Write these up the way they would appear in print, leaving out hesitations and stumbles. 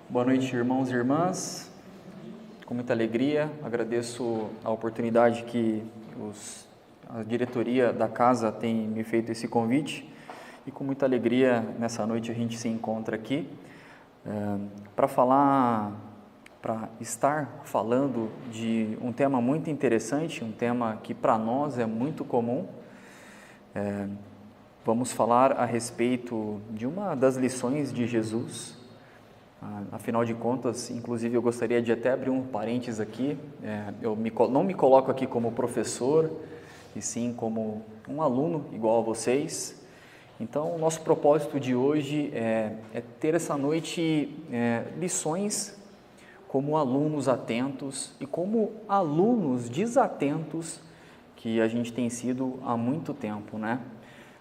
Boa noite, irmãos e irmãs. Com muita alegria, agradeço a oportunidade que a diretoria da casa tem me feito esse convite e com muita alegria nessa noite a gente se encontra aqui para estar falando de um tema muito interessante, um tema que para nós é muito comum. Vamos falar a respeito de uma das lições de Jesus. Afinal de contas, inclusive eu gostaria de até abrir um parênteses aqui, não me coloco aqui como professor, e sim como um aluno igual a vocês. Então, o nosso propósito de hoje é ter essa noite lições como alunos atentos e como alunos desatentos que a gente tem sido há muito tempo, né?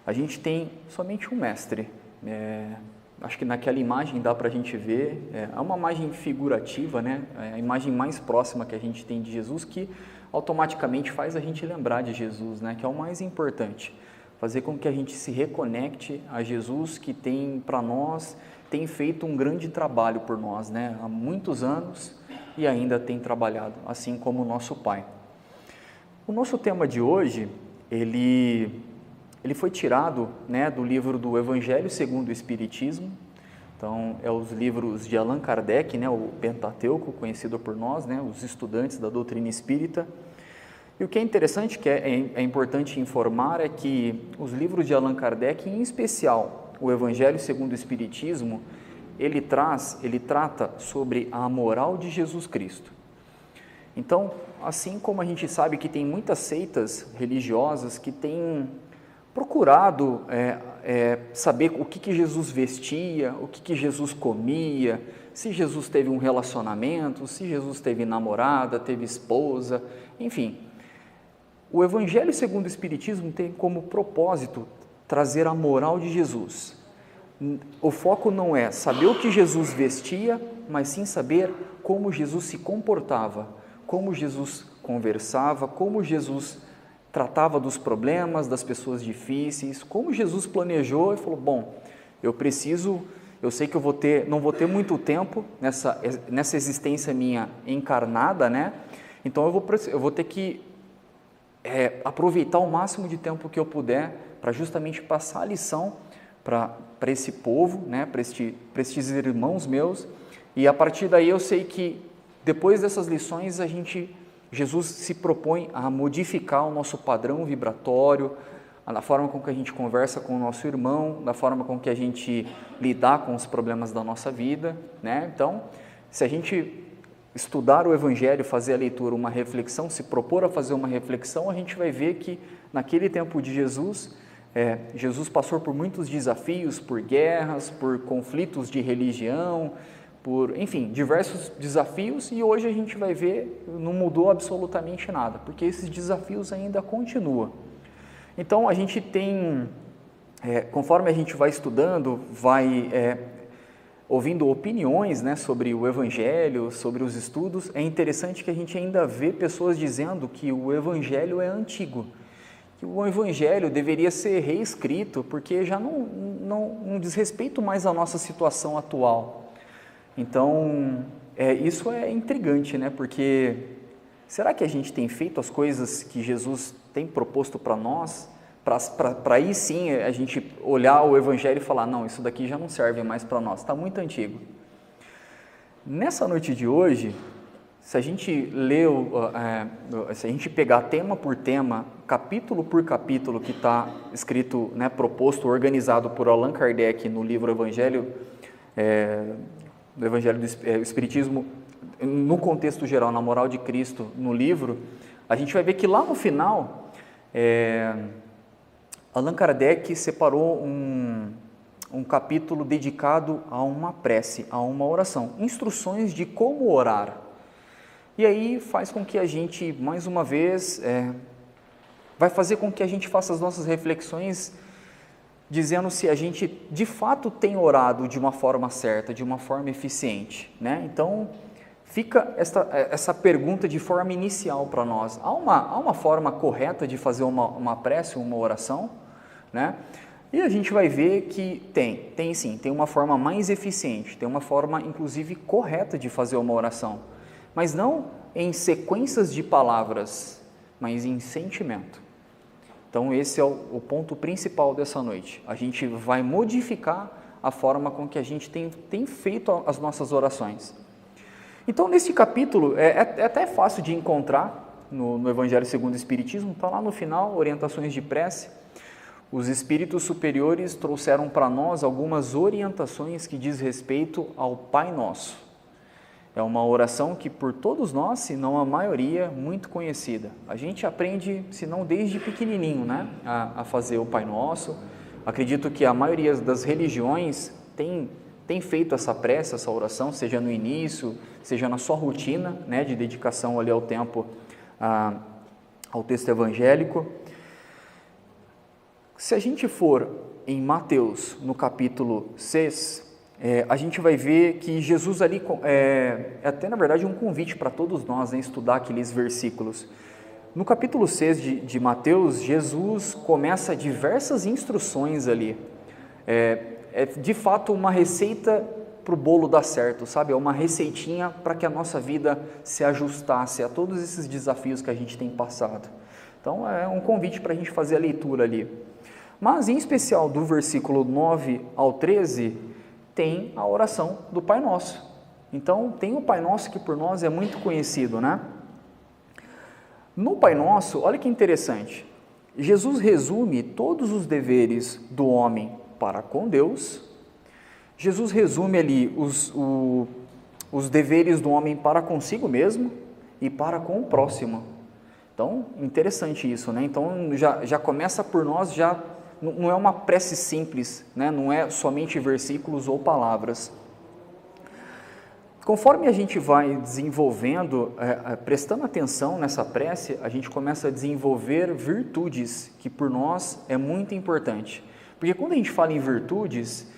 A gente tem somente um mestre, acho que naquela imagem dá para a gente ver, é uma imagem figurativa, né? É a imagem mais próxima que a gente tem de Jesus, que automaticamente faz a gente lembrar de Jesus, né? Que é o mais importante, fazer com que a gente se reconecte a Jesus, que tem para nós, tem feito um grande trabalho por nós, né? Há muitos anos e ainda tem trabalhado, assim como o nosso Pai. O nosso tema de hoje, ele foi tirado, né, do livro do Evangelho segundo o Espiritismo. Então, é os livros de Allan Kardec, né, o Pentateuco, conhecido por nós, né, os estudantes da doutrina espírita. E o que é interessante, que é importante informar, é que os livros de Allan Kardec, em especial o Evangelho segundo o Espiritismo, ele trata sobre a moral de Jesus Cristo. Então, assim como a gente sabe que tem muitas seitas religiosas que têm procurado saber o que Jesus vestia, o que Jesus comia, se Jesus teve um relacionamento, se Jesus teve namorada, teve esposa, enfim. O Evangelho segundo o Espiritismo tem como propósito trazer a moral de Jesus. O foco não é saber o que Jesus vestia, mas sim saber como Jesus se comportava, como Jesus conversava, como Jesus tratava dos problemas, das pessoas difíceis, como Jesus planejou e falou, bom, eu sei que não vou ter muito tempo nessa existência minha encarnada, né? Então eu vou ter que aproveitar o máximo de tempo que eu puder para justamente passar a lição para esse povo, né? Para estes irmãos meus, e a partir daí eu sei que depois dessas lições Jesus se propõe a modificar o nosso padrão vibratório, na forma com que a gente conversa com o nosso irmão, da forma com que a gente lidar com os problemas da nossa vida, né? Então, se a gente estudar o Evangelho, fazer a leitura, uma reflexão, se propor a fazer uma reflexão, a gente vai ver que naquele tempo de Jesus, Jesus passou por muitos desafios, por guerras, por conflitos de religião, enfim, diversos desafios, e hoje a gente vai ver, não mudou absolutamente nada, porque esses desafios ainda continuam. Então, a gente tem, conforme a gente vai estudando, vai ouvindo opiniões, né, sobre o Evangelho, sobre os estudos, é interessante que a gente ainda vê pessoas dizendo que o Evangelho é antigo, que o Evangelho deveria ser reescrito, porque já não diz respeito mais à nossa situação atual. Então, isso é intrigante, né? Porque será que a gente tem feito as coisas que Jesus tem proposto para nós, para aí sim a gente olhar o Evangelho e falar, não, isso daqui já não serve mais para nós, está muito antigo. Nessa noite de hoje, se a gente se a gente pegar tema por tema, capítulo por capítulo que está escrito, né, proposto, organizado por Allan Kardec no livro Evangelho, do Evangelho do Espiritismo, no contexto geral, na moral de Cristo, no livro, a gente vai ver que lá no final, Allan Kardec separou um capítulo dedicado a uma prece, a uma oração, instruções de como orar. E aí faz com que a gente, mais uma vez, vai fazer com que a gente faça as nossas reflexões dizendo se a gente de fato tem orado de uma forma certa, de uma forma eficiente, né? Então, fica essa pergunta de forma inicial para nós. Há uma forma correta de fazer uma prece, uma oração, né? E a gente vai ver que tem sim, tem uma forma mais eficiente, tem uma forma inclusive correta de fazer uma oração, mas não em sequências de palavras, mas em sentimento. Então esse é o ponto principal dessa noite. A gente vai modificar a forma com que a gente tem feito as nossas orações. Então nesse capítulo, é até fácil de encontrar no Evangelho segundo o Espiritismo, está lá no final, orientações de prece. Os espíritos superiores trouxeram para nós algumas orientações que diz respeito ao Pai Nosso. É uma oração que por todos nós, se não a maioria, muito conhecida. A gente aprende, se não desde pequenininho, né, a fazer o Pai Nosso. Acredito que a maioria das religiões tem feito essa prece, essa oração, seja no início, seja na sua rotina, né, de dedicação ali ao tempo, ao texto evangélico. Se a gente for em Mateus, no capítulo 6, a gente vai ver que Jesus ali, até na verdade um convite para todos nós, né, estudar aqueles versículos. No capítulo 6 de Mateus, Jesus começa diversas instruções ali. É de fato uma receita para o bolo dar certo, sabe? É uma receitinha para que a nossa vida se ajustasse a todos esses desafios que a gente tem passado. Então é um convite para a gente fazer a leitura ali. Mas em especial do versículo 9 ao 13, tem a oração do Pai Nosso. Então tem o Pai Nosso que por nós é muito conhecido, né? No Pai Nosso, olha que interessante, Jesus resume todos os deveres do homem para com Deus. Jesus resume ali os deveres do homem para consigo mesmo e para com o próximo. Então, interessante isso, né? Então, já começa por nós, já não é uma prece simples, né? Não é somente versículos ou palavras. Conforme a gente vai desenvolvendo, prestando atenção nessa prece, a gente começa a desenvolver virtudes, que por nós é muito importante. Porque quando a gente fala em virtudes,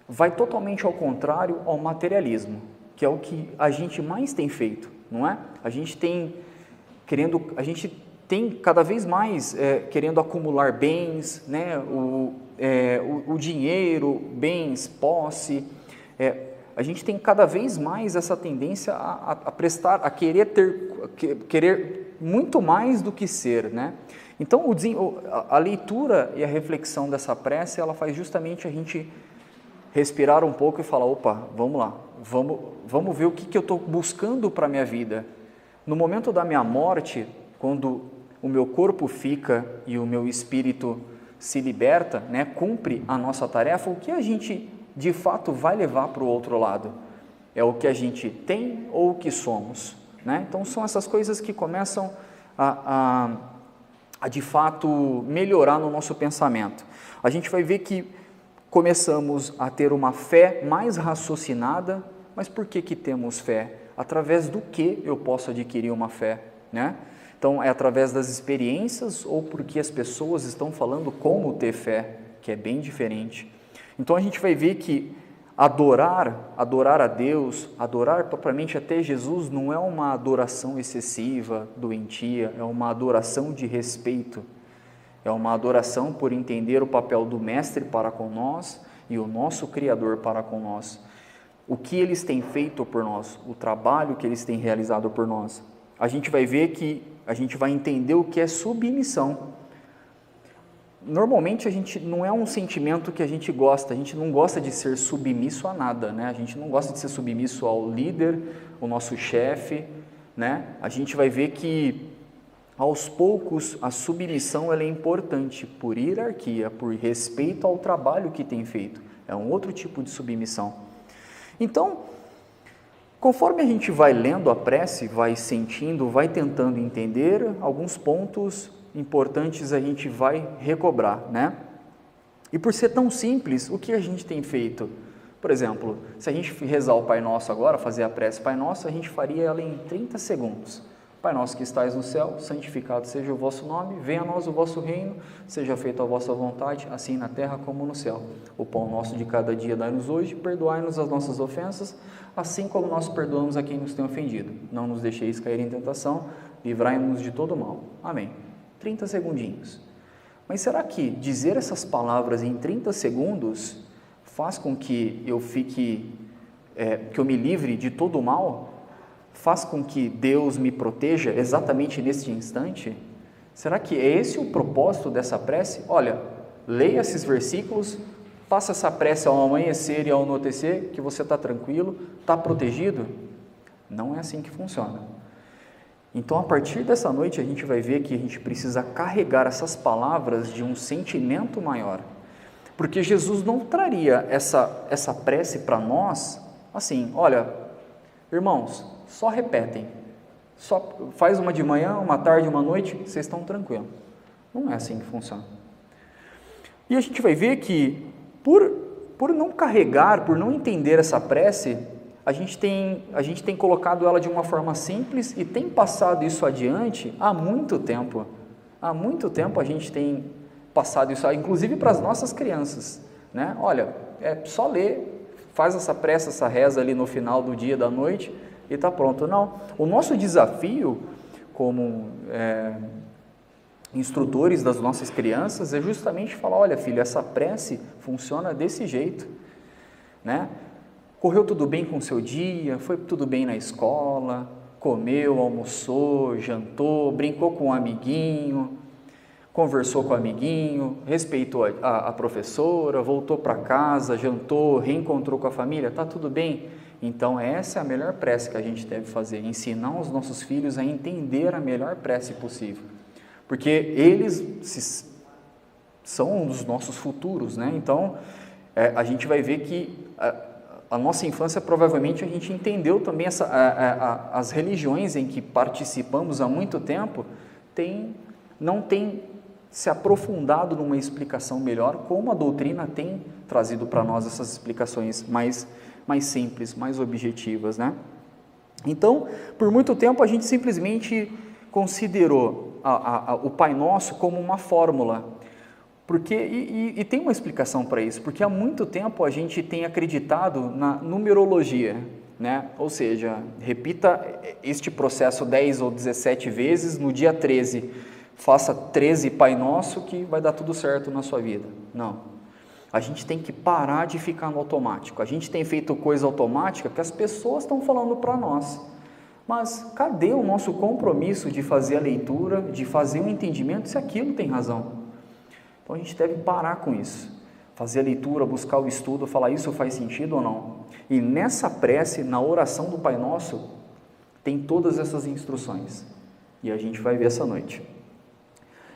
vai totalmente ao contrário ao materialismo, que é o que a gente mais tem feito, não é? A gente tem cada vez mais querendo acumular bens, né? O dinheiro, bens, posse. A gente tem cada vez mais essa tendência a querer muito mais do que ser, né? Então a leitura e a reflexão dessa prece, ela faz justamente a gente respirar um pouco e falar, opa, vamos lá, vamos ver o que eu estou buscando para a minha vida. No momento da minha morte, quando o meu corpo fica e o meu espírito se liberta, né, cumpre a nossa tarefa, o que a gente de fato vai levar para o outro lado? É o que a gente tem ou o que somos, né? Então são essas coisas que começam a de fato melhorar no nosso pensamento. A gente vai ver que começamos a ter uma fé mais raciocinada, mas por que temos fé? Através do que eu posso adquirir uma fé, né? Então, é através das experiências ou porque as pessoas estão falando como ter fé, que é bem diferente. Então, a gente vai ver que adorar a Deus, adorar propriamente até Jesus, não é uma adoração excessiva, doentia, é uma adoração de respeito. É uma adoração por entender o papel do Mestre para com nós e o nosso Criador para com nós. O que eles têm feito por nós, o trabalho que eles têm realizado por nós. A gente vai ver que a gente vai entender o que é submissão. Normalmente a gente não é um sentimento que a gente não gosta de ser submisso a nada, né? A gente não gosta de ser submisso ao líder, o nosso chefe, né? A gente vai ver que aos poucos a submissão ela é importante por hierarquia, por respeito ao trabalho que tem feito. É um outro tipo de submissão. Então, conforme a gente vai lendo a prece, vai sentindo, vai tentando entender, alguns pontos importantes a gente vai recobrar, né? E por ser tão simples, o que a gente tem feito? Por exemplo, se a gente rezar o Pai Nosso agora, fazer a prece Pai Nosso, a gente faria ela em 30 segundos. Pai nosso que estais no céu, santificado seja o vosso nome, venha a nós o vosso reino, seja feita a vossa vontade, assim na terra como no céu. O pão nosso de cada dia dai-nos hoje, perdoai-nos as nossas ofensas, assim como nós perdoamos a quem nos tem ofendido. Não nos deixeis cair em tentação, livrai-nos de todo mal. Amém. 30 segundinhos. Mas será que dizer essas palavras em 30 segundos faz com que eu que eu me livre de todo o mal? Faz com que Deus me proteja exatamente neste instante? Será que é esse o propósito dessa prece? Olha, leia esses versículos, faça essa prece ao amanhecer e ao anoitecer, que você está tranquilo, está protegido? Não é assim que funciona. Então, a partir dessa noite, a gente vai ver que a gente precisa carregar essas palavras de um sentimento maior. Porque Jesus não traria essa prece para nós assim, olha, irmãos, só repetem, só faz uma de manhã, uma tarde, uma noite, vocês estão tranquilos. Não é assim que funciona. E a gente vai ver que, por não carregar, por não entender essa prece, a gente tem colocado ela de uma forma simples e tem passado isso adiante há muito tempo. Há muito tempo a gente tem passado isso, inclusive para as nossas crianças, né? Olha, é só ler, faz essa prece, essa reza ali no final do dia, da noite e está pronto. Não, o nosso desafio como instrutores das nossas crianças é justamente falar, olha filho, essa prece funciona desse jeito, né? Correu tudo bem com o seu dia, foi tudo bem na escola, comeu, almoçou, jantou, brincou com um amiguinho, conversou com o amiguinho, respeitou a professora, voltou para casa, jantou, reencontrou com a família, está tudo bem? Então essa é a melhor prece que a gente deve fazer, ensinar os nossos filhos a entender a melhor prece possível, porque eles são os nossos futuros, né? Então a gente vai ver que a nossa infância, provavelmente, a gente entendeu também as religiões em que participamos há muito tempo, não tem se aprofundado numa explicação melhor, como a doutrina tem trazido para nós essas explicações mais simples, mais objetivas, né? Então, por muito tempo, a gente simplesmente considerou o Pai Nosso como uma fórmula, porque, e tem uma explicação para isso, porque há muito tempo a gente tem acreditado na numerologia, né? Ou seja, repita este processo 10 ou 17 vezes, no dia 13, faça 13 Pai Nosso que vai dar tudo certo na sua vida. Não, a gente tem que parar de ficar no automático, a gente tem feito coisa automática que as pessoas estão falando para nós, mas cadê o nosso compromisso de fazer a leitura, de fazer o entendimento se aquilo tem razão? Então a gente deve parar com isso, fazer a leitura, buscar o estudo, falar isso faz sentido ou não. E nessa prece, na oração do Pai Nosso, tem todas essas instruções. E a gente vai ver essa noite.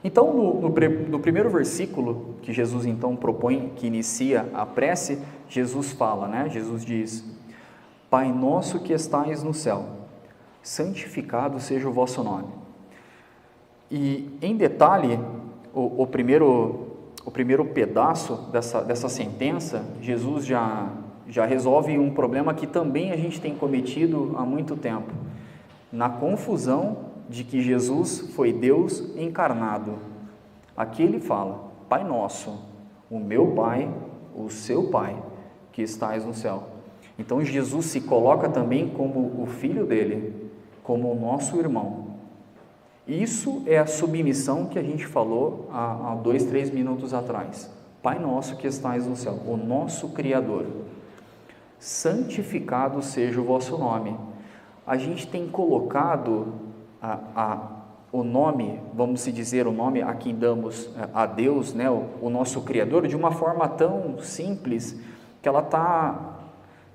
Então, no primeiro versículo que Jesus então propõe, que inicia a prece, Jesus fala, né? Jesus diz, Pai nosso que estais no céu, santificado seja o vosso nome. E em detalhe, o primeiro pedaço dessa sentença, Jesus já resolve um problema que também a gente tem cometido há muito tempo, na confusão de que Jesus foi Deus encarnado. Aqui ele fala, Pai nosso, o meu Pai, o seu Pai, que estais no céu. Então Jesus se coloca também como o filho dele, como o nosso irmão. Isso é a submissão que a gente falou há 2, 3 minutos atrás. Pai nosso que estais no céu, o nosso Criador. Santificado seja o vosso nome. A gente tem colocado o nome, vamos dizer, o nome a quem damos a Deus, né, o nosso Criador, de uma forma tão simples, que ela está,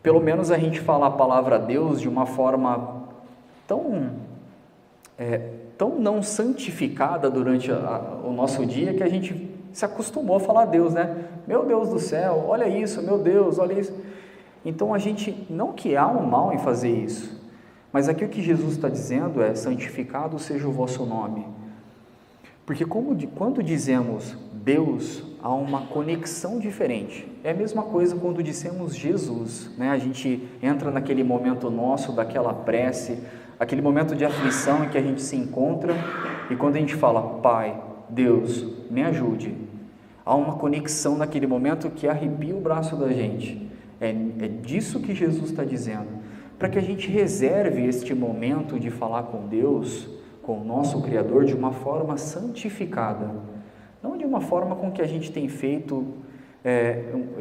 pelo menos a gente fala a palavra Deus de uma forma tão não santificada durante o nosso dia, que a gente se acostumou a falar Deus, né? Meu Deus do céu, olha isso, meu Deus, olha isso. Então a gente, não que há um mal em fazer isso, mas aqui o que Jesus está dizendo é, santificado seja o vosso nome. Porque quando dizemos Deus, há uma conexão diferente. É a mesma coisa quando dissemos Jesus, né? A gente entra naquele momento nosso, daquela prece, aquele momento de aflição em que a gente se encontra, e quando a gente fala, Pai, Deus, me ajude, há uma conexão naquele momento que arrepia o braço da gente. É disso que Jesus está dizendo, para que a gente reserve este momento de falar com Deus, com o nosso Criador, de uma forma santificada. não de uma forma com que a gente tem feito,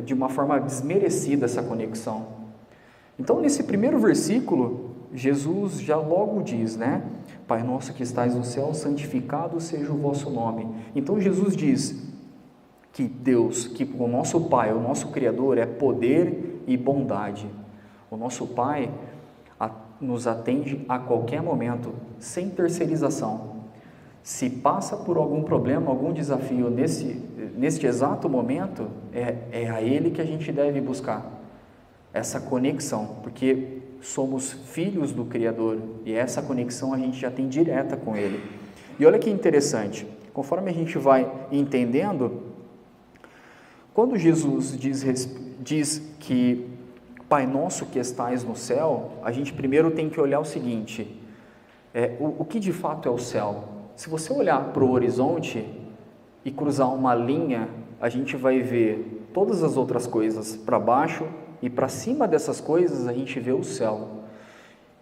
de uma forma desmerecida essa conexão. Então, nesse primeiro versículo, Jesus já logo diz, né? Pai nosso que estais no céu, santificado seja o vosso nome. Então, Jesus diz que Deus, que o nosso Pai, o nosso Criador, é poder e bondade. O nosso Pai nos atende a qualquer momento, sem terceirização. Se passa por algum problema, algum desafio neste exato momento, é a Ele que a gente deve buscar essa conexão, porque somos filhos do Criador e essa conexão a gente já tem direta com Ele. E olha que interessante, conforme a gente vai entendendo, quando Jesus diz que Pai nosso que estais no céu, a gente primeiro tem que olhar o seguinte, o que de fato é o céu? Se você olhar para o horizonte e cruzar uma linha, a gente vai ver todas as outras coisas para baixo e para cima dessas coisas a gente vê o céu.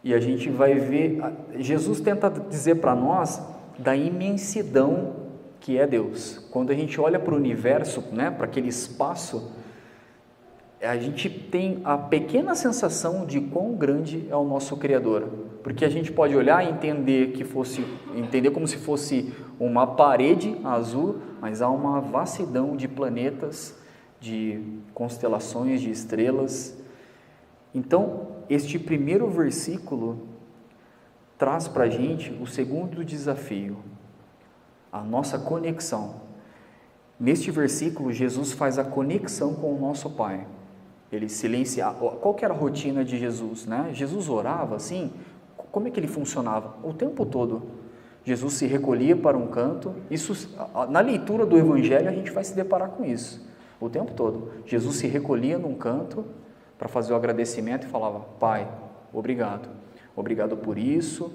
E a gente vai ver, Jesus tenta dizer para nós da imensidão que é Deus. Quando a gente olha para o universo, né, para aquele espaço, a gente tem a pequena sensação de quão grande é o nosso Criador, porque a gente pode olhar e entender como se fosse uma parede azul, mas há uma vastidão de planetas, de constelações, de estrelas. Então, este primeiro versículo traz para a gente o segundo desafio, a nossa conexão. Neste versículo, Jesus faz a conexão com o nosso Pai. Ele silenciava. Qual que era a rotina de Jesus, né? Jesus orava assim, como é que ele funcionava? O tempo todo. Jesus se recolhia para um canto, na leitura do Evangelho a gente vai se deparar com isso, o tempo todo. Jesus se recolhia num canto para fazer o agradecimento e falava, Pai, obrigado por isso,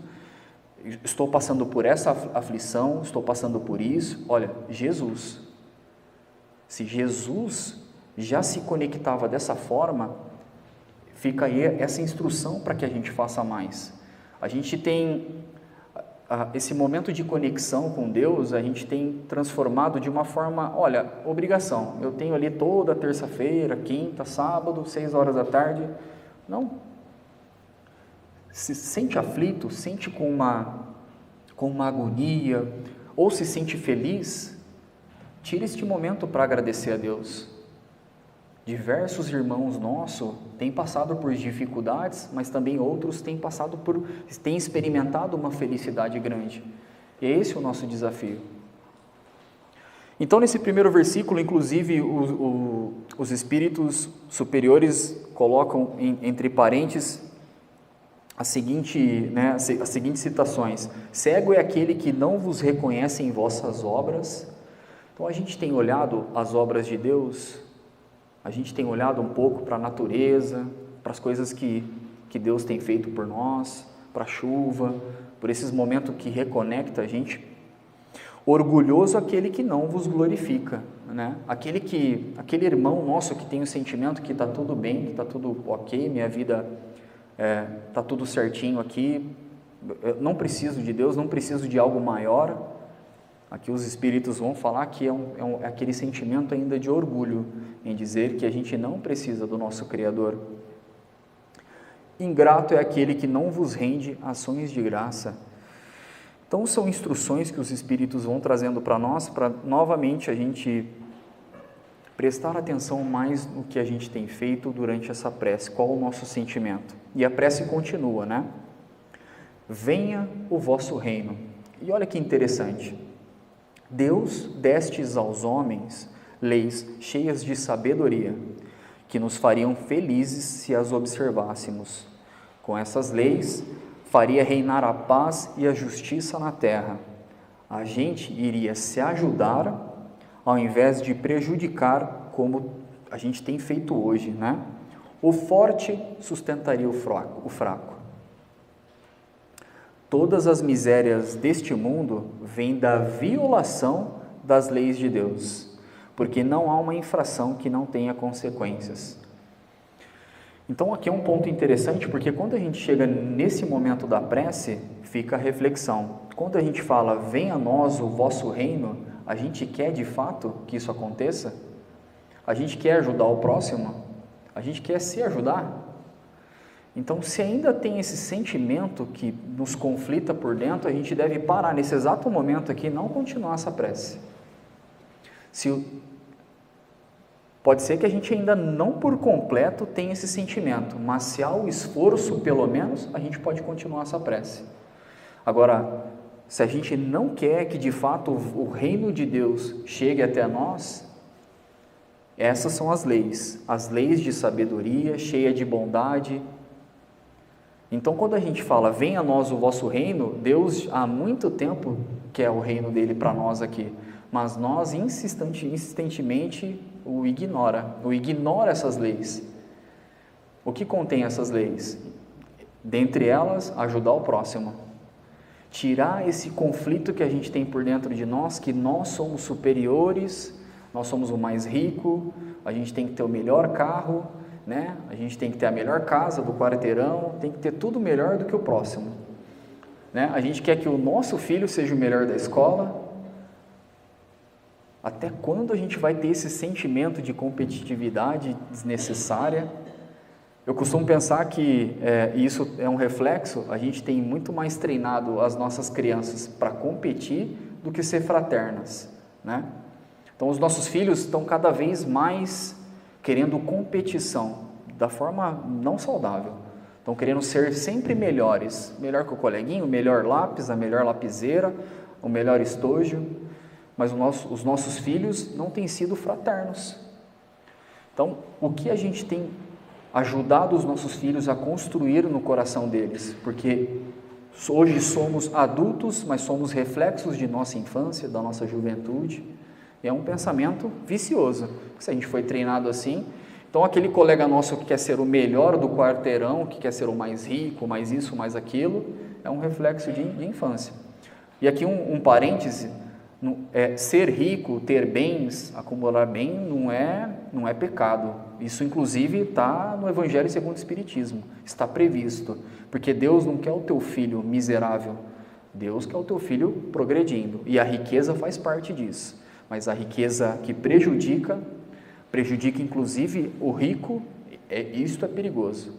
estou passando por essa aflição, estou passando por isso. Olha, se Jesus já se conectava dessa forma, fica aí essa instrução para que a gente faça mais. A gente tem esse momento de conexão com Deus, a gente tem transformado de uma forma, olha, obrigação. Eu tenho ali toda terça-feira, quinta, sábado, 6 horas da tarde. Não. Se sente aflito, sente com uma agonia, ou se sente feliz, tire este momento para agradecer a Deus. Diversos irmãos nossos têm passado por dificuldades, mas também outros têm experimentado uma felicidade grande. E é esse o nosso desafio. Então, nesse primeiro versículo, inclusive, os espíritos superiores colocam entre parênteses as seguintes citações. Cego é aquele que não vos reconhece em vossas obras. Então, a gente tem olhado as obras de Deus, a gente tem olhado um pouco para a natureza, para as coisas que Deus tem feito por nós, para a chuva, por esses momentos que reconecta a gente. Orgulhoso aquele que não vos glorifica, né? Aquele irmão nosso que tem o sentimento que está tudo bem, que está tudo ok, minha vida está tudo certinho aqui, eu não preciso de Deus, não preciso de algo maior. Aqui os espíritos vão falar que é aquele sentimento ainda de orgulho, em dizer que a gente não precisa do nosso Criador. Ingrato é aquele que não vos rende ações de graça. Então são instruções que os espíritos vão trazendo para nós, para novamente a gente prestar atenção mais no que a gente tem feito durante essa prece, qual o nosso sentimento. E a prece continua, né? Venha o vosso reino. E olha que interessante. Deus destes aos homens leis cheias de sabedoria, que nos fariam felizes se as observássemos. Com essas leis, faria reinar a paz e a justiça na terra. A gente iria se ajudar, ao invés de prejudicar, como a gente tem feito hoje, né? O forte sustentaria o fraco. Todas as misérias deste mundo vêm da violação das leis de Deus, porque não há uma infração que não tenha consequências. Então aqui é um ponto interessante, porque quando a gente chega nesse momento da prece, fica a reflexão. Quando a gente fala, venha a nós o vosso reino, a gente quer de fato que isso aconteça? A gente quer ajudar o próximo? A gente quer se ajudar? Então, se ainda tem esse sentimento que nos conflita por dentro, a gente deve parar nesse exato momento aqui e não continuar essa prece. Pode ser que a gente ainda não por completo tenha esse sentimento, mas se há o esforço, pelo menos, a gente pode continuar essa prece. Agora, se a gente não quer que de fato o reino de Deus chegue até nós, essas são as leis de sabedoria, cheia de bondade. Então, quando a gente fala, venha a nós o vosso reino, Deus há muito tempo quer o reino dele para nós aqui, mas nós insistentemente o ignora essas leis. O que contém essas leis? Dentre elas, ajudar o próximo. Tirar esse conflito que a gente tem por dentro de nós, que nós somos superiores, nós somos o mais rico, a gente tem que ter o melhor carro, né? A gente tem que ter a melhor casa do quarteirão, tem que ter tudo melhor do que o próximo, né? A gente quer que o nosso filho seja o melhor da escola. Até quando a gente vai ter esse sentimento de competitividade desnecessária? Eu costumo pensar que isso é um reflexo, a gente tem muito mais treinado as nossas crianças para competir do que ser fraternas, né? Então os nossos filhos estão cada vez mais querendo competição, da forma não saudável. Estão querendo ser sempre melhores, melhor que o coleguinho, o melhor lápis, a melhor lapiseira, o melhor estojo, mas os nossos filhos não têm sido fraternos. Então, o que a gente tem ajudado os nossos filhos a construir no coração deles? Porque hoje somos adultos, mas somos reflexos de nossa infância, da nossa juventude. É um pensamento vicioso, se a gente foi treinado assim. Então aquele colega nosso que quer ser o melhor do quarteirão, que quer ser o mais rico, mais isso, mais aquilo, é um reflexo de infância. E aqui um parêntese, ser rico, ter bens, acumular bem, não é pecado. Isso inclusive está no Evangelho segundo o Espiritismo, está previsto, porque Deus não quer o teu filho miserável, Deus quer o teu filho progredindo, e a riqueza faz parte disso. Mas a riqueza que prejudica inclusive o rico, isto é perigoso.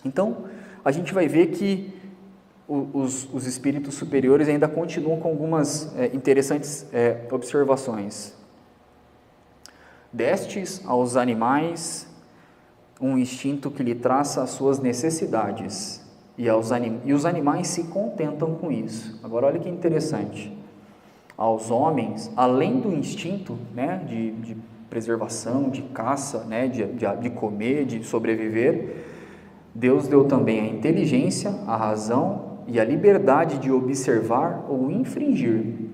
Então, a gente vai ver que os espíritos superiores ainda continuam com algumas interessantes observações. Destes aos animais um instinto que lhe traça as suas necessidades, e os animais se contentam com isso. Agora, olha que interessante. Aos homens, além do instinto, né, de preservação, de caça, né, de comer, de sobreviver, Deus deu também a inteligência, a razão e a liberdade de observar ou infringir.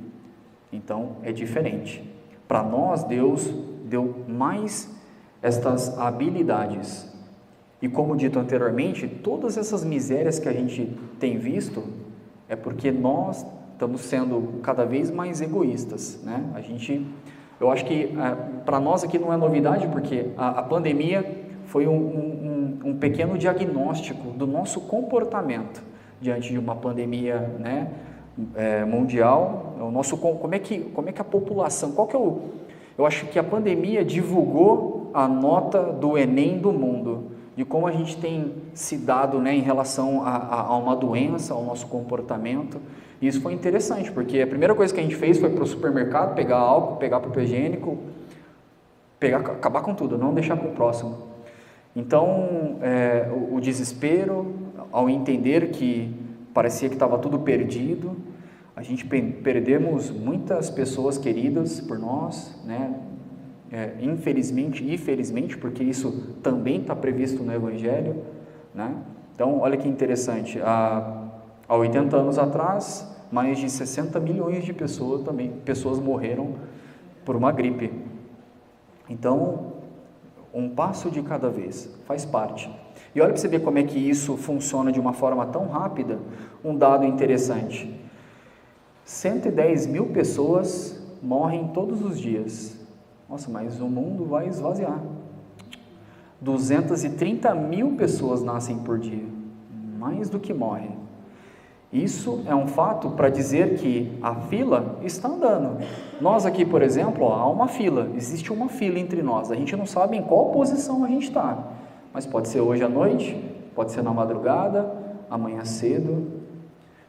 Então, é diferente. Para nós, Deus deu mais estas habilidades. E como dito anteriormente, todas essas misérias que a gente tem visto é porque nós estamos sendo cada vez mais egoístas, né? Eu acho que para nós aqui não é novidade, porque a pandemia foi um pequeno diagnóstico do nosso comportamento diante de uma pandemia, né, mundial. Como é que a população, eu acho que a pandemia divulgou a nota do Enem do mundo, de como a gente tem se dado, né, em relação a uma doença, ao nosso comportamento. E isso foi interessante, porque a primeira coisa que a gente fez foi para o supermercado, pegar álcool, pegar papel higiênico, acabar com tudo, não deixar para o próximo. Então, o desespero, ao entender que parecia que estava tudo perdido, a gente perdemos muitas pessoas queridas por nós, né? Infelizmente e felizmente, porque isso também está previsto no Evangelho, né? Então, olha que interessante, há 80 anos atrás, mais de 60 milhões de pessoas morreram por uma gripe. Então, um passo de cada vez, faz parte. E olha para você ver como é que isso funciona de uma forma tão rápida, um dado interessante. 110 mil pessoas morrem todos os dias. Nossa, mas o mundo vai esvaziar. 230 mil pessoas nascem por dia, mais do que morrem. Isso é um fato para dizer que a fila está andando. Nós aqui, por exemplo, há uma fila, existe uma fila entre nós. A gente não sabe em qual posição a gente está, mas pode ser hoje à noite, pode ser na madrugada, amanhã cedo.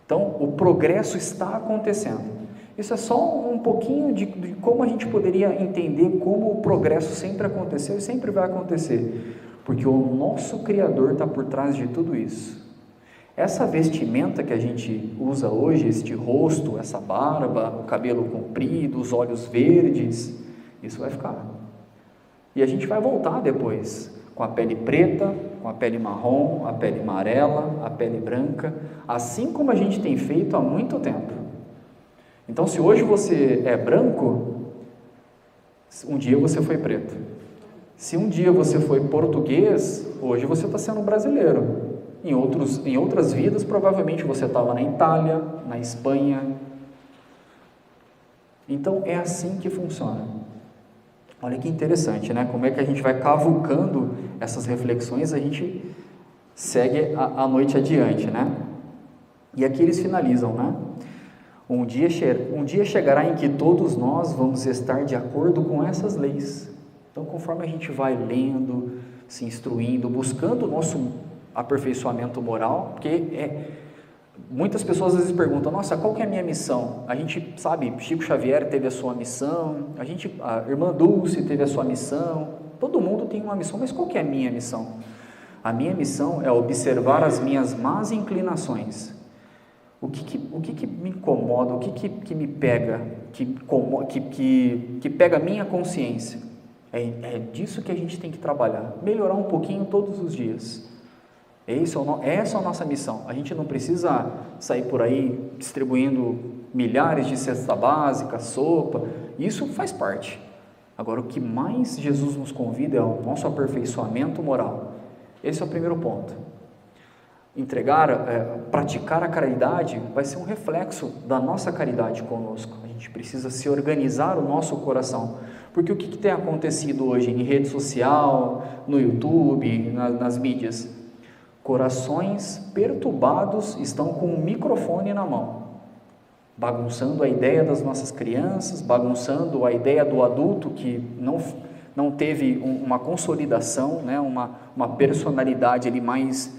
Então, o progresso está acontecendo. Isso é só um pouquinho de como a gente poderia entender como o progresso sempre aconteceu e sempre vai acontecer, porque o nosso Criador está por trás de tudo isso. Essa vestimenta que a gente usa hoje, este rosto, essa barba, o cabelo comprido, os olhos verdes, isso vai ficar. E a gente vai voltar depois, com a pele preta, com a pele marrom, a pele amarela, a pele branca, assim como a gente tem feito há muito tempo. Então, se hoje você é branco, um dia você foi preto. Se um dia você foi português, hoje você está sendo brasileiro. Em outras vidas, provavelmente você estava na Itália, na Espanha. Então, é assim que funciona. Olha que interessante, né? Como é que a gente vai cavucando essas reflexões, a gente segue a noite adiante, né? E aqui eles finalizam, né? Um dia chegará em que todos nós vamos estar de acordo com essas leis. Então, conforme a gente vai lendo, se instruindo, buscando o nosso aperfeiçoamento moral, porque muitas pessoas às vezes perguntam, nossa, qual que é a minha missão? A gente sabe, Chico Xavier teve a sua missão, a irmã Dulce teve a sua missão, todo mundo tem uma missão, mas qual que é a minha missão? A minha missão é observar as minhas más inclinações. O que me incomoda, o que me pega, que pega a minha consciência? É disso que a gente tem que trabalhar, melhorar um pouquinho todos os dias. Essa é a nossa missão. A gente não precisa sair por aí distribuindo milhares de cesta básica, sopa, isso faz parte. Agora, o que mais Jesus nos convida é o nosso aperfeiçoamento moral. Esse é o primeiro ponto. Praticar a caridade vai ser um reflexo da nossa caridade conosco. A gente precisa se organizar o nosso coração, porque o que tem acontecido hoje em rede social, no YouTube, nas mídias? Corações perturbados estão com um microfone na mão, bagunçando a ideia das nossas crianças, bagunçando a ideia do adulto que não teve uma consolidação, né? uma personalidade ali mais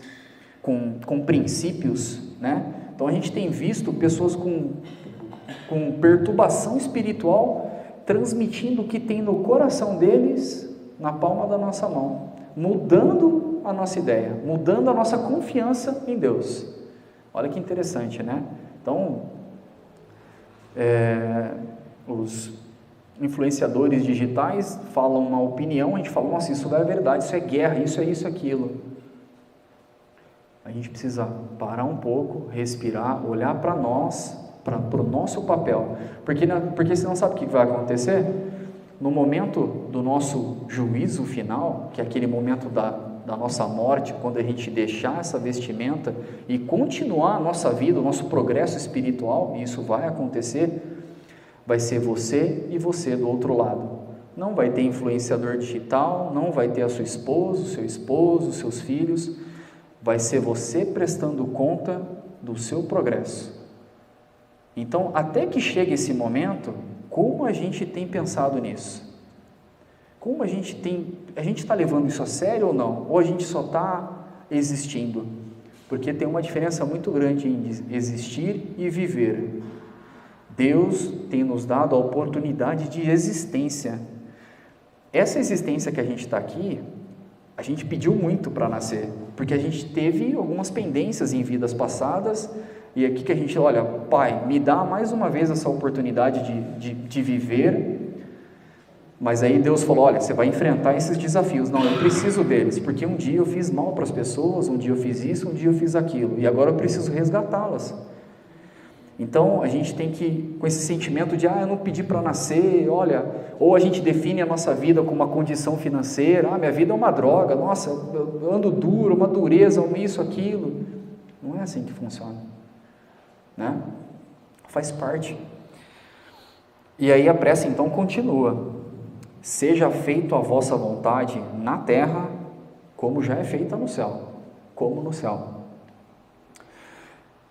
com princípios, né? Então a gente tem visto pessoas com perturbação espiritual transmitindo o que tem no coração deles na palma da nossa mão, mudando a nossa ideia, mudando a nossa confiança em Deus. Olha que interessante, né? Então, os influenciadores digitais falam uma opinião, a gente fala, nossa, isso é verdade, isso é guerra, isso é isso, aquilo. A gente precisa parar um pouco, respirar, olhar para nós, para o nosso papel, porque você não sabe o que vai acontecer? No momento do nosso juízo final, que é aquele momento da nossa morte, quando a gente deixar essa vestimenta e continuar a nossa vida, o nosso progresso espiritual, e isso vai acontecer, vai ser você e você do outro lado. Não vai ter influenciador digital, não vai ter a sua esposa, o seu esposo, os seus filhos, vai ser você prestando conta do seu progresso. Então, até que chegue esse momento, como a gente tem pensado nisso? Como a gente está levando isso a sério ou não? Ou a gente só está existindo? Porque tem uma diferença muito grande em existir e viver. Deus tem nos dado a oportunidade de existência. Essa existência que a gente está aqui, a gente pediu muito para nascer, porque a gente teve algumas pendências em vidas passadas, e aqui que a gente, olha, Pai, me dá mais uma vez essa oportunidade de viver, mas aí Deus falou, olha, você vai enfrentar esses desafios, não, eu preciso deles, porque um dia eu fiz mal para as pessoas, um dia eu fiz isso, um dia eu fiz aquilo, e agora eu preciso resgatá-las. Então, a gente tem que, com esse sentimento de, eu não pedi para nascer, olha, ou a gente define a nossa vida como uma condição financeira, minha vida é uma droga, nossa, eu ando duro, uma dureza, isso, aquilo. Não é assim que funciona, né? Faz parte. E aí a prece então continua. Seja feito a vossa vontade na terra como já é feita no céu, como no céu.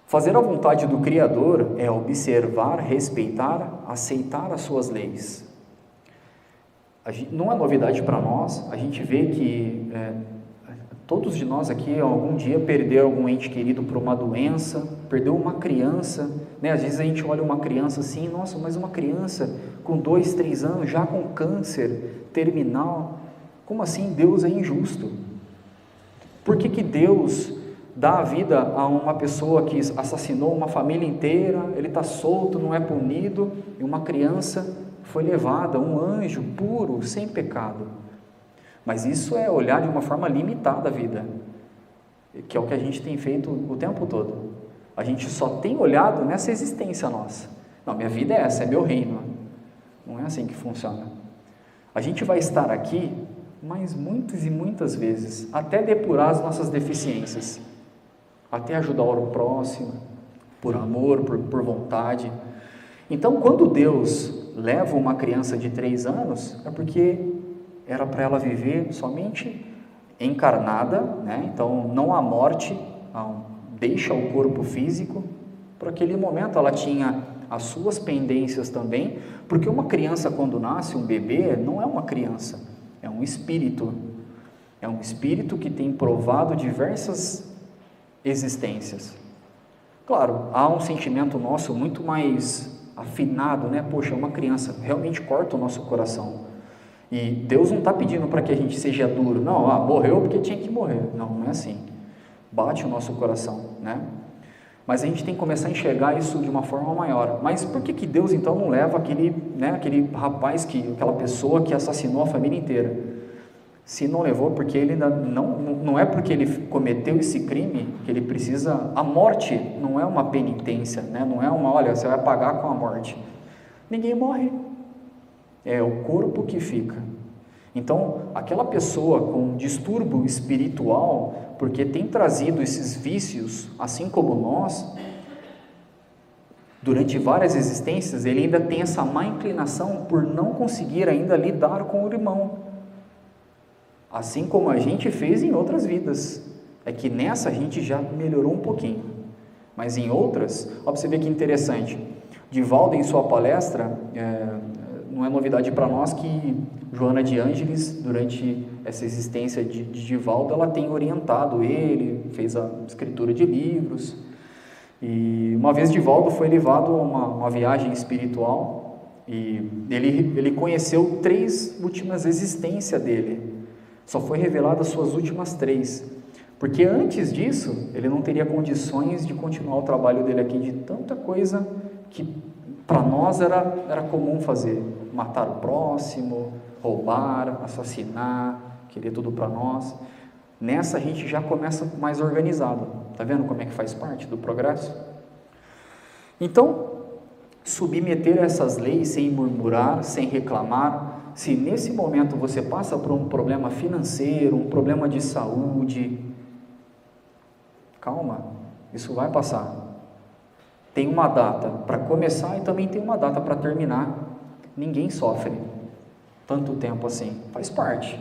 Fazer a vontade do Criador é observar, respeitar, aceitar as suas leis. Não é novidade para nós, a gente vê que todos de nós aqui algum dia perderam algum ente querido por uma doença, perdeu uma criança, né? Às vezes a gente olha uma criança assim, nossa, mas uma criança com 2, 3 anos, já com câncer terminal, como assim Deus é injusto? Por que Deus dá a vida a uma pessoa que assassinou uma família inteira, ele está solto, não é punido, e uma criança foi levada, um anjo puro, sem pecado? Mas isso é olhar de uma forma limitada a vida, que é o que a gente tem feito o tempo todo. A gente só tem olhado nessa existência nossa. Não, minha vida é essa, é meu reino. Não é assim que funciona. A gente vai estar aqui, mas muitas e muitas vezes, até depurar as nossas deficiências, até ajudar o próximo, por amor, por vontade. Então, quando Deus leva uma criança de 3 anos, é porque era para ela viver somente encarnada, né? Então não há morte, deixa o corpo físico. Por aquele momento ela tinha as suas pendências também, porque uma criança quando nasce, um bebê, não é uma criança, é um espírito que tem provado diversas existências. Claro, há um sentimento nosso muito mais afinado, né? Poxa, uma criança realmente corta o nosso coração. E Deus não está pedindo para que a gente seja duro, não, morreu porque tinha que morrer, não é assim, bate o nosso coração, né? Mas a gente tem que começar a enxergar isso de uma forma maior. Mas por que Deus então não leva aquele rapaz, aquela pessoa que assassinou a família inteira? Se não levou, porque ele ainda não é porque ele cometeu esse crime que ele precisa. A morte não é uma penitência, né? Não é olha, você vai pagar com a morte. Ninguém morre. É o corpo que fica. Então, aquela pessoa com distúrbio espiritual, porque tem trazido esses vícios, assim como nós, durante várias existências, ele ainda tem essa má inclinação por não conseguir ainda lidar com o irmão. Assim como a gente fez em outras vidas. É que nessa a gente já melhorou um pouquinho. Mas em outras, ó, você vê que interessante. Divaldo, em sua palestra, não é novidade para nós que Joana de Ângeles, durante essa existência de Divaldo, ela tem orientado ele, fez a escritura de livros. E uma vez Divaldo foi levado a uma viagem espiritual e ele conheceu 3 últimas existências dele. Só foi revelado as suas últimas 3. Porque antes disso, ele não teria condições de continuar o trabalho dele aqui, de tanta coisa que para nós era comum fazer. Matar o próximo, roubar, assassinar, querer tudo para nós. Nessa a gente já começa mais organizado. Está vendo como é que faz parte do progresso? Então, submeter a essas leis sem murmurar, sem reclamar. Se nesse momento você passa por um problema financeiro, um problema de saúde, calma, isso vai passar. Tem uma data para começar e também tem uma data para terminar. Ninguém sofre tanto tempo assim, faz parte.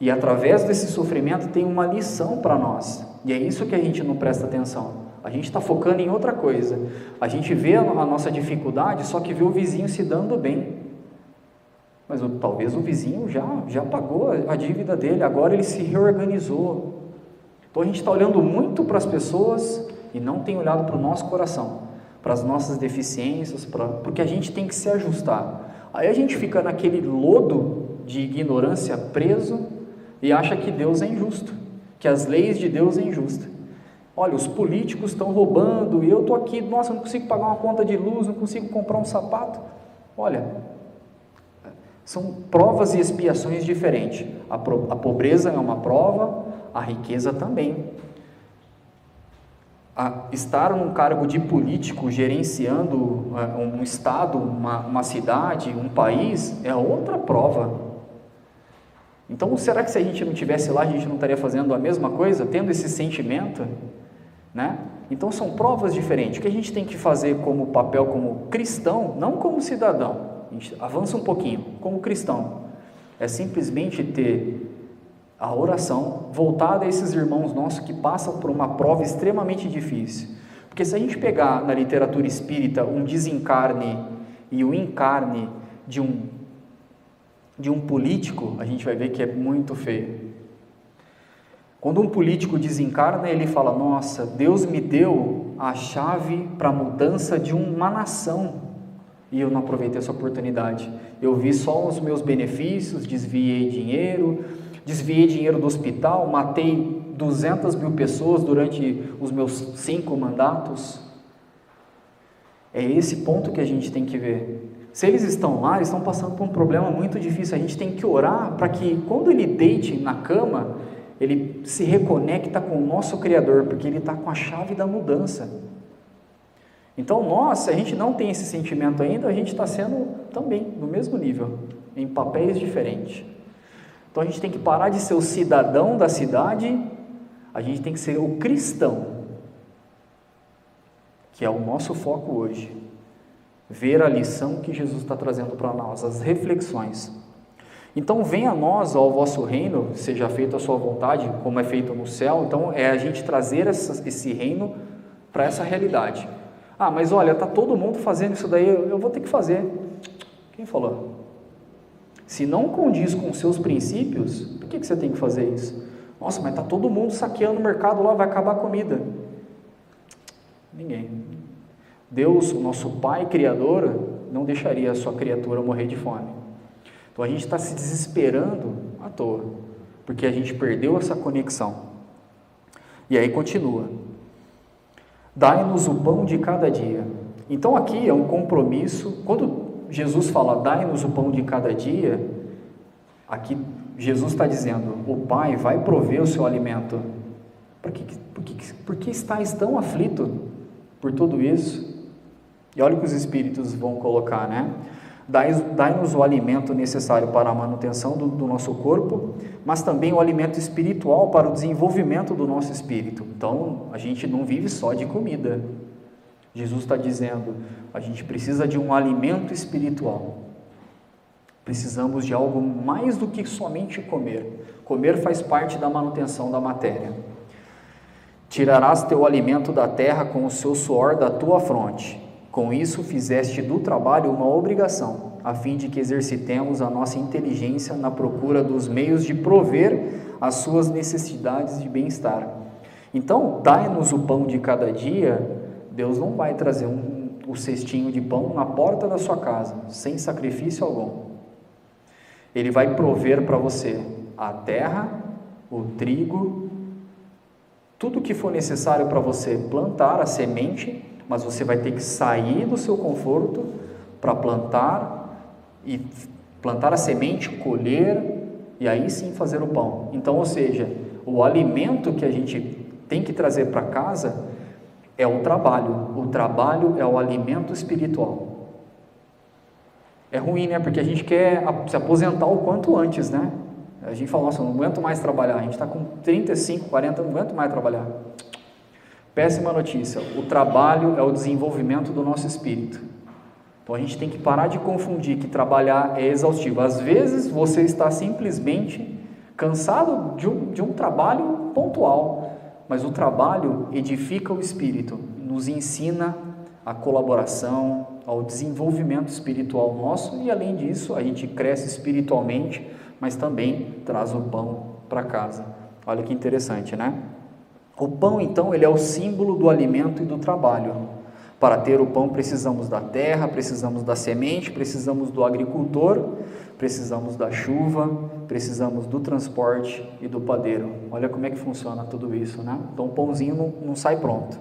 E através desse sofrimento tem uma lição para nós. E é isso que a gente não presta atenção. A gente está focando em outra coisa. A gente vê a nossa dificuldade, só que vê o vizinho se dando bem. Mas talvez o vizinho já pagou a dívida dele, agora ele se reorganizou. Então a gente está olhando muito para as pessoas e não tem olhado para o nosso coração, para as nossas deficiências, porque a gente tem que se ajustar. Aí a gente fica naquele lodo de ignorância preso e acha que Deus é injusto, que as leis de Deus é injusta. Olha, os políticos estão roubando e eu estou aqui, nossa, não consigo pagar uma conta de luz, não consigo comprar um sapato. Olha, são provas e expiações diferentes. A pobreza é uma prova, a riqueza também. Estar num cargo de político gerenciando um estado, uma cidade, um país, é outra prova. Então, será que se a gente não estivesse lá, a gente não estaria fazendo a mesma coisa, tendo esse sentimento? Né? Então, são provas diferentes. O que a gente tem que fazer como papel, como cristão, não como cidadão, a gente avança um pouquinho, como cristão, é simplesmente ter A oração voltada a esses irmãos nossos que passam por uma prova extremamente difícil. Porque se a gente pegar na literatura espírita um desencarne e o encarne de um político, a gente vai ver que é muito feio. Quando um político desencarna, ele fala: nossa, Deus me deu a chave para a mudança de uma nação e eu não aproveitei essa oportunidade. Eu vi só os meus benefícios, desviei dinheiro do hospital, matei 200 mil pessoas durante os meus 5 mandatos. É esse ponto que a gente tem que ver. Se eles estão lá, eles estão passando por um problema muito difícil. A gente tem que orar para que quando ele deite na cama, ele se reconecta com o nosso Criador, porque ele está com a chave da mudança. Então nós, se a gente não tem esse sentimento ainda, a gente está sendo também no mesmo nível, em papéis diferentes. Então a gente tem que parar de ser o cidadão da cidade, a gente tem que ser o cristão, que é o nosso foco hoje. Ver a lição que Jesus está trazendo para nós, as reflexões. Então venha a nós, ao vosso reino, seja feita a sua vontade, como é feito no céu. Então é a gente trazer esse reino para essa realidade. Ah, mas olha, está todo mundo fazendo isso daí, eu vou ter que fazer. Quem falou? Se não condiz com os seus princípios, por que você tem que fazer isso? Nossa, mas está todo mundo saqueando o mercado lá, vai acabar a comida. Ninguém. Deus, o nosso Pai Criador, não deixaria a sua criatura morrer de fome. Então a gente está se desesperando à toa, porque a gente perdeu essa conexão. E aí continua: dai-nos o pão de cada dia. Então aqui é um compromisso. Quando Jesus fala dai-nos o pão de cada dia, aqui Jesus está dizendo, o Pai vai prover o seu alimento. Por que estáis tão aflito por tudo isso? E olha o que os Espíritos vão colocar, né? Dai-nos o alimento necessário para a manutenção do nosso corpo, mas também o alimento espiritual para o desenvolvimento do nosso espírito. Então, a gente não vive só de comida. Jesus está dizendo, a gente precisa de um alimento espiritual. Precisamos de algo mais do que somente comer. Comer faz parte da manutenção da matéria. Tirarás teu alimento da terra com o seu suor da tua fronte. Com isso fizeste do trabalho uma obrigação, a fim de que exercitemos a nossa inteligência na procura dos meios de prover as suas necessidades de bem-estar. Então, dai-nos o pão de cada dia. Deus não vai trazer o cestinho de pão na porta da sua casa, sem sacrifício algum. Ele vai prover para você a terra, o trigo, tudo que for necessário para você plantar, a semente, mas você vai ter que sair do seu conforto para plantar a semente, colher e aí sim fazer o pão. Então, ou seja, o alimento que a gente tem que trazer para casa é o trabalho. O trabalho é o alimento espiritual. É ruim, né? Porque a gente quer se aposentar o quanto antes, né? A gente fala, nossa, eu não aguento mais trabalhar. A gente está com 35, 40, não aguento mais trabalhar. Péssima notícia, o trabalho é o desenvolvimento do nosso espírito. Então a gente tem que parar de confundir que trabalhar é exaustivo. Às vezes você está simplesmente cansado de um trabalho pontual, mas o trabalho edifica o espírito, nos ensina a colaboração, ao desenvolvimento espiritual nosso e além disso a gente cresce espiritualmente, mas também traz o pão para casa. Olha que interessante, né? O pão, então, ele é o símbolo do alimento e do trabalho. Para ter o pão, precisamos da terra, precisamos da semente, precisamos do agricultor, precisamos da chuva, precisamos do transporte e do padeiro. Olha como é que funciona tudo isso, né? Então, o pãozinho não sai pronto.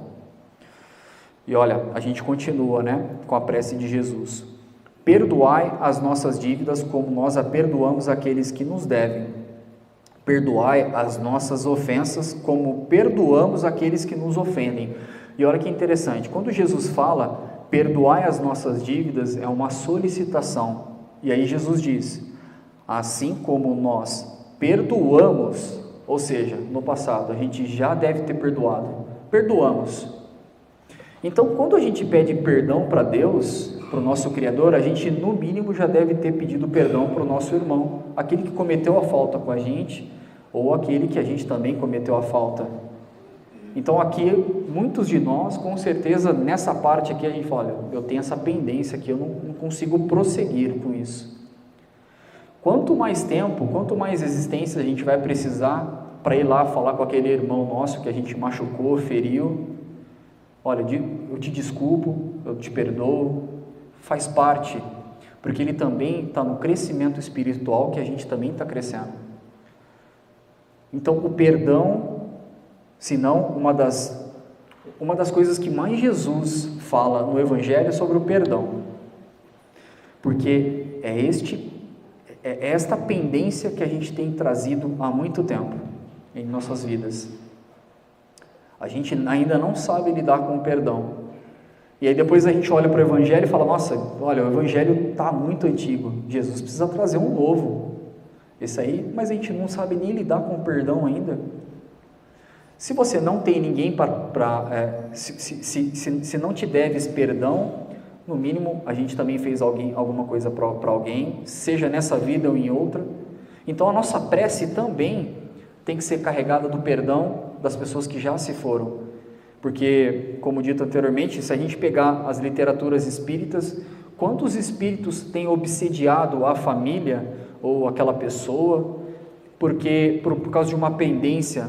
E olha, a gente continua, né, com a prece de Jesus. Perdoai as nossas dívidas como nós a perdoamos aqueles que nos devem. Perdoai as nossas ofensas como perdoamos aqueles que nos ofendem. E olha que interessante, quando Jesus fala, perdoai as nossas dívidas, é uma solicitação. E aí Jesus diz, assim como nós perdoamos, ou seja, no passado, a gente já deve ter perdoado, perdoamos. Então, quando a gente pede perdão para Deus, para o nosso Criador, a gente no mínimo já deve ter pedido perdão para o nosso irmão, aquele que cometeu a falta com a gente, ou aquele que a gente também cometeu a falta. Então aqui, muitos de nós, com certeza, nessa parte aqui a gente fala, olha, eu tenho essa pendência aqui, eu não consigo prosseguir com isso. Quanto mais tempo, quanto mais existência a gente vai precisar para ir lá falar com aquele irmão nosso que a gente machucou, feriu, olha, eu te desculpo, eu te perdoo, faz parte, porque ele também está no crescimento espiritual que a gente também está crescendo. Então o perdão, se não uma das coisas que mais Jesus fala no Evangelho sobre o perdão, porque é esta pendência que a gente tem trazido há muito tempo em nossas vidas. A gente ainda não sabe lidar com o perdão. E aí depois a gente olha para o Evangelho e fala, nossa, olha, o Evangelho está muito antigo, Jesus precisa trazer um novo. Esse aí, mas a gente não sabe nem lidar com o perdão ainda. Se você não tem ninguém se não te deves perdão, no mínimo a gente também fez alguma coisa para alguém, seja nessa vida ou em outra. Então a nossa prece também tem que ser carregada do perdão das pessoas que já se foram. Porque, como dito anteriormente, se a gente pegar as literaturas espíritas, quantos espíritos têm obsediado a família ou aquela pessoa, porque por causa de uma pendência,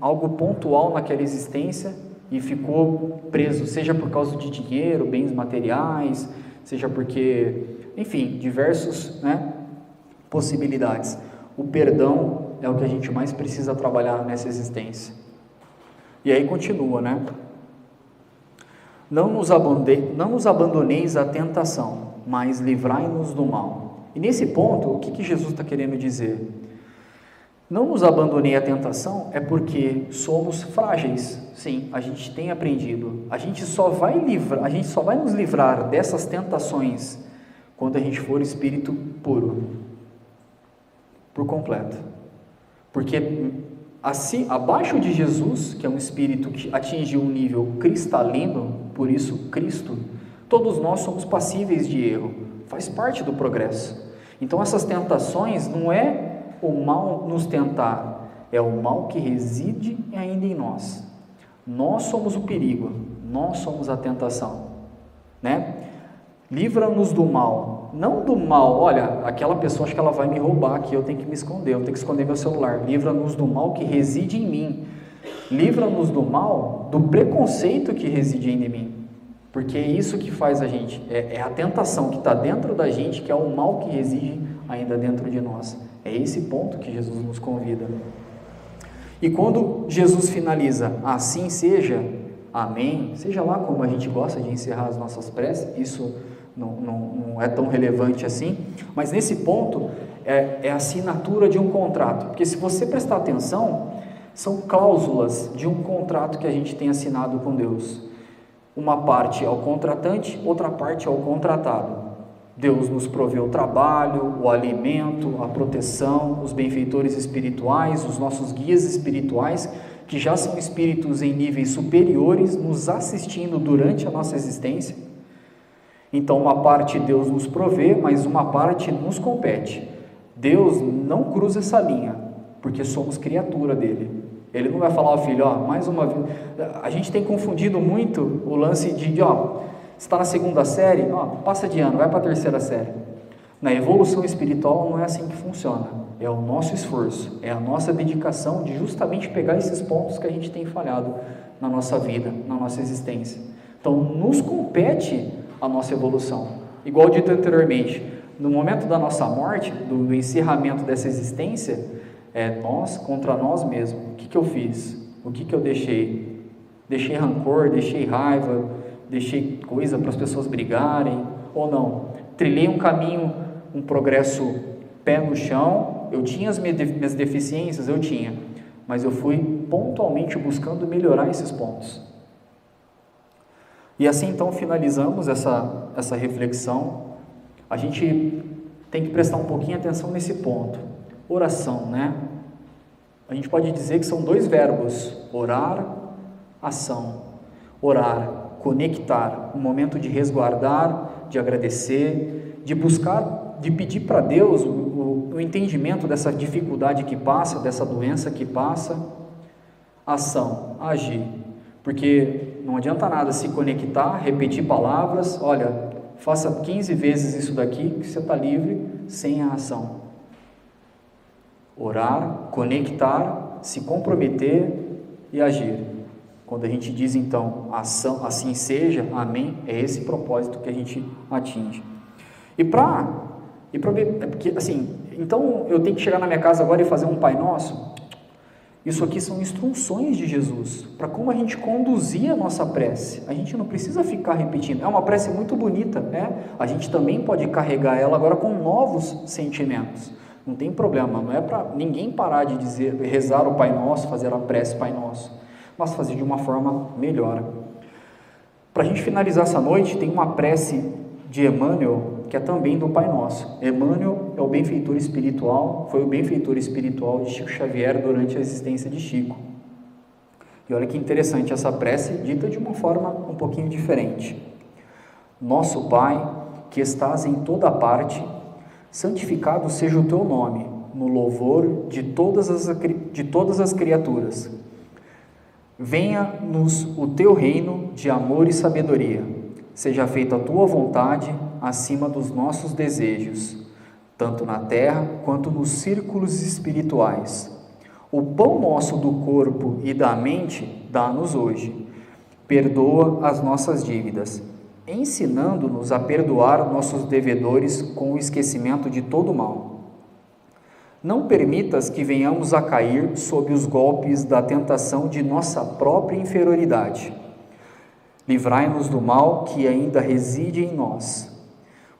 algo pontual naquela existência e ficou preso, seja por causa de dinheiro, bens materiais, seja porque, enfim, diversas possibilidades. O perdão é o que a gente mais precisa trabalhar nessa existência. E aí continua, Não nos abandoneis à tentação, mas livrai-nos do mal. E nesse ponto, o que Jesus está querendo dizer? Não nos abandonei à tentação é porque somos frágeis. Sim, a gente tem aprendido. A gente só vai nos livrar dessas tentações quando a gente for espírito puro, por completo. Porque assim, abaixo de Jesus, que é um espírito que atinge um nível cristalino, por isso Cristo, todos nós somos passíveis de erro, faz parte do progresso. Então essas tentações não é o mal nos tentar, é o mal que reside ainda em nós. Nós somos o perigo, nós somos a tentação, Livra-nos do mal, não do mal, olha, aquela pessoa acho que ela vai me roubar aqui, eu tenho que me esconder, eu tenho que esconder meu celular. Livra-nos do mal que reside em mim. Livra-nos do mal, do preconceito que reside ainda em mim, porque é isso que faz a gente, é a tentação que está dentro da gente, que é o mal que reside ainda dentro de nós. É esse ponto que Jesus nos convida. E quando Jesus finaliza, assim seja, amém, seja lá como a gente gosta de encerrar as nossas preces, isso não é tão relevante assim, mas nesse ponto é a assinatura de um contrato, porque se você prestar atenção, são cláusulas de um contrato que a gente tem assinado com Deus. Uma parte ao contratante, outra parte ao contratado. Deus nos proveu o trabalho, o alimento, a proteção, os benfeitores espirituais, os nossos guias espirituais, que já são espíritos em níveis superiores, nos assistindo durante a nossa existência. Então uma parte Deus nos provê, mas uma parte nos compete. Deus não cruza essa linha, porque somos criatura dele. Ele não vai falar, filho, mais uma vez. A gente tem confundido muito o lance de, você está na segunda série, passa de ano, vai para a terceira série. Na evolução espiritual não é assim que funciona. É o nosso esforço, é a nossa dedicação de justamente pegar esses pontos que a gente tem falhado na nossa vida, na nossa existência. Então, nos compete a nossa evolução. Igual dito anteriormente, no momento da nossa morte, do encerramento dessa existência, é nós contra nós mesmos. O que eu fiz? O que eu deixei? Deixei rancor, deixei raiva, deixei coisa para as pessoas brigarem, ou não? Trilhei um caminho, um progresso pé no chão, eu tinha as minhas deficiências, eu tinha, mas eu fui pontualmente buscando melhorar esses pontos. E assim então finalizamos essa reflexão. A gente tem que prestar um pouquinho atenção nesse ponto. Oração, A gente pode dizer que são dois verbos, orar, ação. Orar, conectar, um momento de resguardar, de agradecer, de buscar, de pedir para Deus o entendimento dessa dificuldade que passa, dessa doença que passa, ação, agir. Porque não adianta nada se conectar, repetir palavras, olha, faça 15 vezes isso daqui que você está livre, sem a ação. Orar, conectar, se comprometer e agir. Quando a gente diz então, ação, assim seja, amém, é esse propósito que a gente atinge. Porque assim, então eu tenho que chegar na minha casa agora e fazer um Pai Nosso? Isso aqui são instruções de Jesus, para como a gente conduzir a nossa prece. A gente não precisa ficar repetindo. É uma prece muito bonita, né? A gente também pode carregar ela agora com novos sentimentos. Não tem problema, não é para ninguém parar de dizer, rezar o Pai Nosso, fazer a prece Pai Nosso, mas fazer de uma forma melhor. Para a gente finalizar essa noite, tem uma prece de Emmanuel, que é também do Pai Nosso. Emmanuel é o benfeitor espiritual, foi o benfeitor espiritual de Chico Xavier durante a existência de Chico. E olha que interessante essa prece, dita de uma forma um pouquinho diferente. Nosso Pai, que estás em toda parte, santificado seja o teu nome, no louvor de todas as criaturas. Venha-nos o teu reino de amor e sabedoria. Seja feita a tua vontade acima dos nossos desejos, tanto na terra quanto nos círculos espirituais. O pão nosso do corpo e da mente dá-nos hoje. Perdoa as nossas dívidas, ensinando-nos a perdoar nossos devedores com o esquecimento de todo o mal. Não permitas que venhamos a cair sob os golpes da tentação de nossa própria inferioridade. Livrai-nos do mal que ainda reside em nós,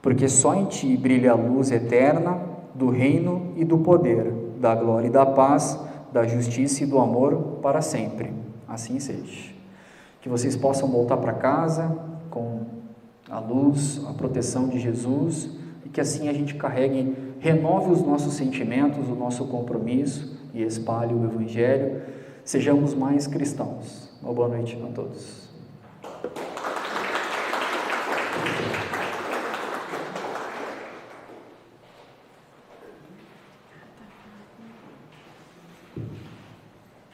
porque só em Ti brilha a luz eterna do reino e do poder, da glória e da paz, da justiça e do amor para sempre. Assim seja. Que vocês possam voltar para casa com a luz, a proteção de Jesus, e que assim a gente renove os nossos sentimentos, o nosso compromisso e espalhe o Evangelho. Sejamos mais cristãos. Uma boa noite a todos.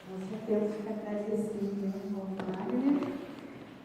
Nós temos que agradecer, né,